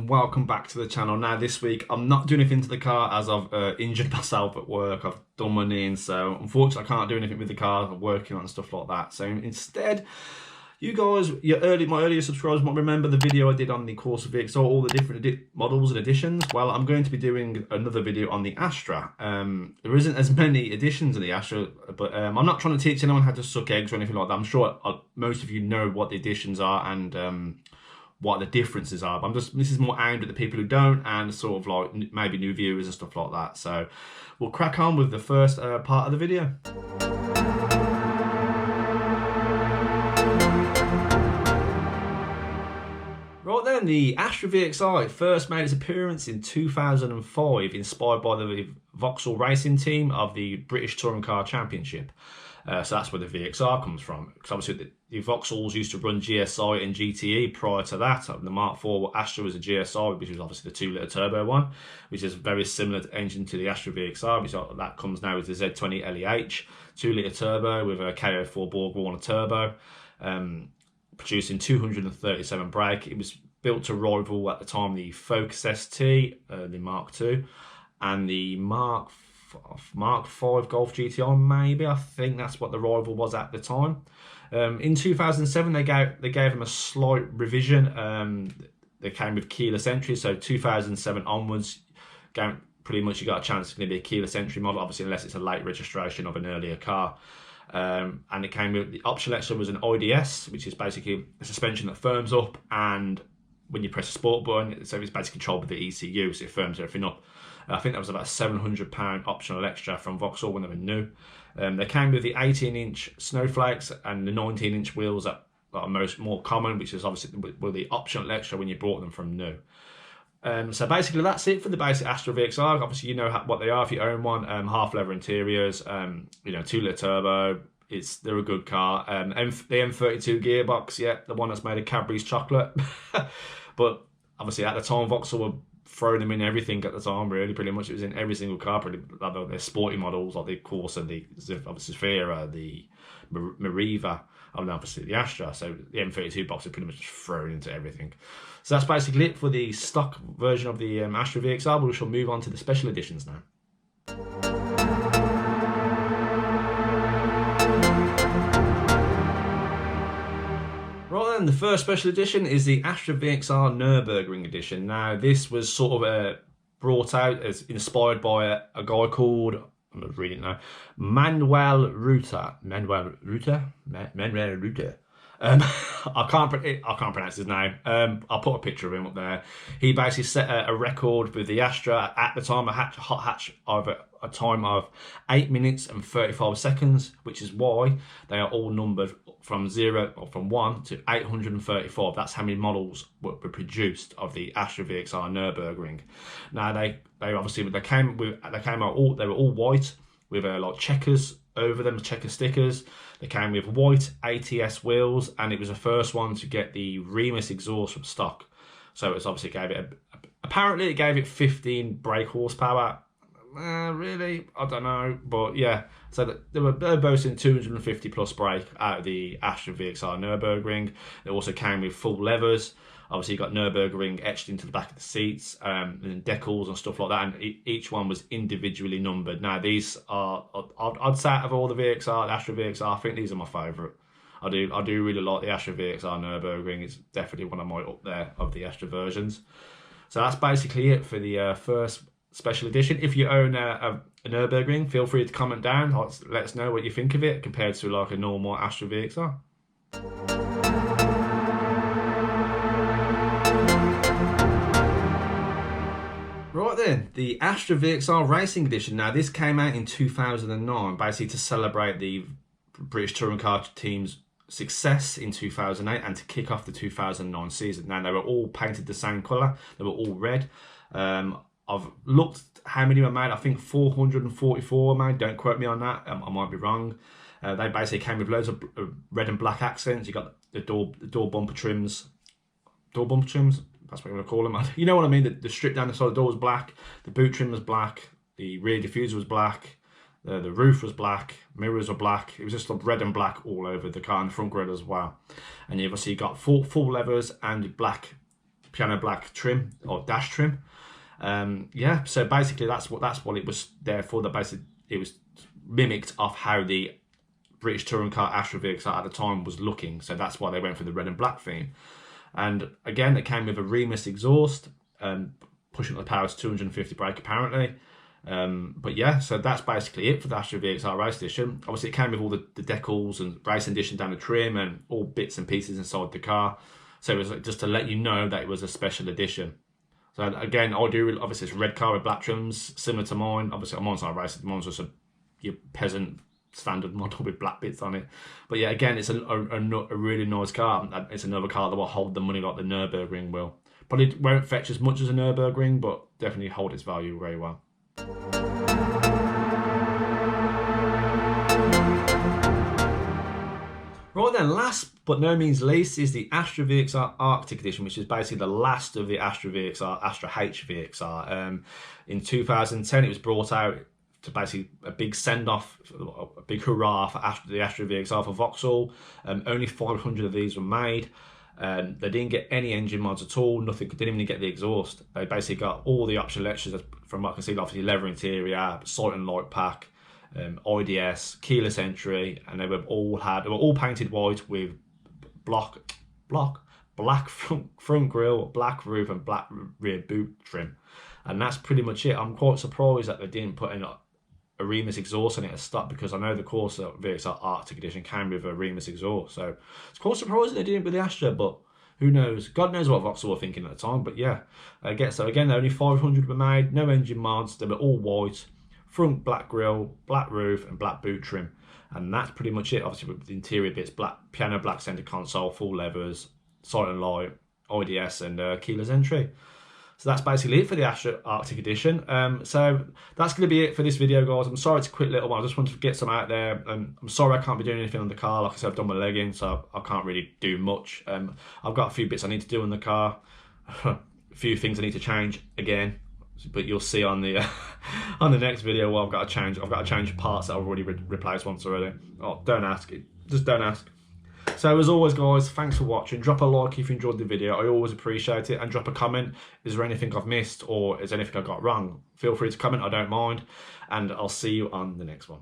and welcome back to the channel. Now this week I'm not doing anything to the car as I've injured myself at work. I've done my knee in, so unfortunately I can't do anything with the car. I'm working on stuff like that. So instead, you guys, my earlier subscribers might remember the video I did on the Corsa VXR, all the different models and editions. Well, I'm going to be doing another video on the Astra. There isn't as many editions of the Astra, but I'm not trying to teach anyone how to suck eggs or anything like that. I'm sure most of you know what the editions are and what the differences are. But this is more aimed at the people who don't and sort of like maybe new viewers and stuff like that. So we'll crack on with the first part of the video. Right then, the Astra VXR first made its appearance in 2005, inspired by the VXR Racing team of the British Touring Car Championship. So that's where the VXR comes from. Because obviously the Vauxhalls used to run GSI and GTE prior to that. The Mark IV Astra was a GSI, which was obviously the 2-litre turbo one, which is very similar engine to the Astra VXR, which that comes now with the Z20 LEH, 2-litre turbo with a KO4 Borg Warner turbo. Producing 237 brake. It was built to rival at the time the Focus ST, the Mark II, and the Mark V Golf GTI. Maybe I think that's what the rival was at the time. In 2007, they gave them a slight revision. They came with keyless entry, so 2007 onwards, pretty much you got a chance it's going to be a keyless entry model, obviously unless it's a late registration of an earlier car. And it came with the optional extra was an IDS, which is basically a suspension that firms up, and when you press the sport button, so it's basically controlled with the ECU, so it firms everything up. I think that was about a £700 optional extra from Vauxhall when they were new. They came with the 18-inch snowflakes and the 19-inch wheels that are more common, which is obviously were the optional extra when you bought them from new. So basically that's it for the basic Astra VXR. Obviously you know what they are if you own one. Half leather interiors, 2-litre turbo. They're a good car. The M32 gearbox, yeah, the one that's made of Cadbury's chocolate. But obviously at the time Vauxhall were throwing them in everything at the time, really, pretty much. It was in every single car, their sporty models like the Corsa, the Zafira, the Mariva, and obviously the Astra. So the M32 box is pretty much thrown into everything. So that's basically it for the stock version of the Astra VXR. We shall move on to the special editions now. Right then, the first special edition is the Astra VXR Nurburgring edition. Now, this was sort of brought out as inspired by a guy called, I'm not reading it now, Manuel Ruta. I can't pronounce his name. I'll put a picture of him up there. He basically set a record with the Astra at the time, a hot hatch of a time of 8 minutes and 35 seconds, which is why they are all numbered from 1 to 835. That's how many models were produced of the Astra VXR Nurburgring. Now they were all white with like checkers over them, checker stickers. They came with white ATS wheels, and it was the first one to get the Remus exhaust from stock. So it's obviously apparently it gave it 15 brake horsepower. Really, I don't know, but yeah. So they were boasting 250 plus brake out of the Astra VXR Nurburgring. It also came with full levers. Obviously, you got Nurburgring etched into the back of the seats, and decals and stuff like that. And each one was individually numbered. Now, these are, I'd say out of all the VXR, the Astra VXR, I think these are my favourite. I do really like the Astra VXR Nurburgring. It's definitely one of my up there of the Astra versions. So that's basically it for the first special edition. If you own a Nurburgring, feel free to comment down. Let us know what you think of it compared to like a normal Astra VXR. Right then, the Astra VXR Racing Edition. Now, this came out in 2009, basically to celebrate the British Touring Car team's success in 2008 and to kick off the 2009 season. Now, they were all painted the same colour. They were all red. I've looked how many were made. I think 444 were made. Don't quote me on that. I might be wrong. They basically came with loads of red and black accents. You got the door bumper trims. Door bumper trims? That's what I'm going to call them. You know what I mean? The strip down the side of the door was black. The boot trim was black. The rear diffuser was black. The roof was black. Mirrors were black. It was just like red and black all over the car, and the front grille as well. And you've obviously got full levers and black piano black trim or dash trim. Yeah, so basically that's what it was there for. That basically it was mimicked off how the British touring car Astra VXR at the time was looking. So that's why they went for the red and black theme. And again, it came with a Remus exhaust, pushing the power to 250 brake apparently. But yeah, so that's basically it for the Astra VXR Race Edition. Obviously, it came with all the decals and racing edition down the trim and all bits and pieces inside the car. So it was just to let you know that it was a special edition. So again, obviously it's red car with black trims, similar to mine. Obviously, mine's not a race, mine's just your peasant standard model with black bits on it. But yeah, again, it's a really nice car. It's another car that will hold the money like the Nurburgring will. Probably won't fetch as much as a Nurburgring, but definitely hold its value very well. Right then, last but no means least is the Astra VXR Arctic Edition, which is basically the last of the Astra VXR, Astra HVXR. In 2010, it was brought out to basically a big send-off, a big hurrah for the Astra VXR for Vauxhall. Only 500 of these were made. They didn't get any engine mods at all, nothing, didn't even get the exhaust. They basically got all the optional extras from what I can see, obviously leather interior, sight and light pack, IDS, keyless entry, and they were all painted white with black front grille, black roof and black rear boot trim. And that's pretty much it. I'm quite surprised that they didn't put a Remus exhaust on it as stock, because I know the Corsa VXR Arctic Edition came with a Remus exhaust. So it's quite surprising they didn't with the Astra, but who knows? God knows what Vauxhall were thinking at the time. But yeah, I guess so. Again, only 500 were made, no engine mods, they were all white, front black grille, black roof and black boot trim. And that's pretty much it. Obviously with the interior bits, piano black centre console, full levers, sight and light, IDS and keyless entry. So that's basically it for the Astra Arctic Edition. So that's going to be it for this video, guys. I'm sorry it's a quick little one. I just wanted to get some out there. I'm sorry I can't be doing anything on the car. Like I said, I've done my legging, so I can't really do much. I've got a few bits I need to do in the car. A few things I need to change again. But you'll see on the on the next video what I've got to change. I've got to change parts that I've already replaced once already. Oh, don't ask. Just don't ask. So as always, guys, thanks for watching. Drop a like if you enjoyed the video. I always appreciate it. And drop a comment. Is there anything I've missed or is there anything I got wrong? Feel free to comment. I don't mind. And I'll see you on the next one.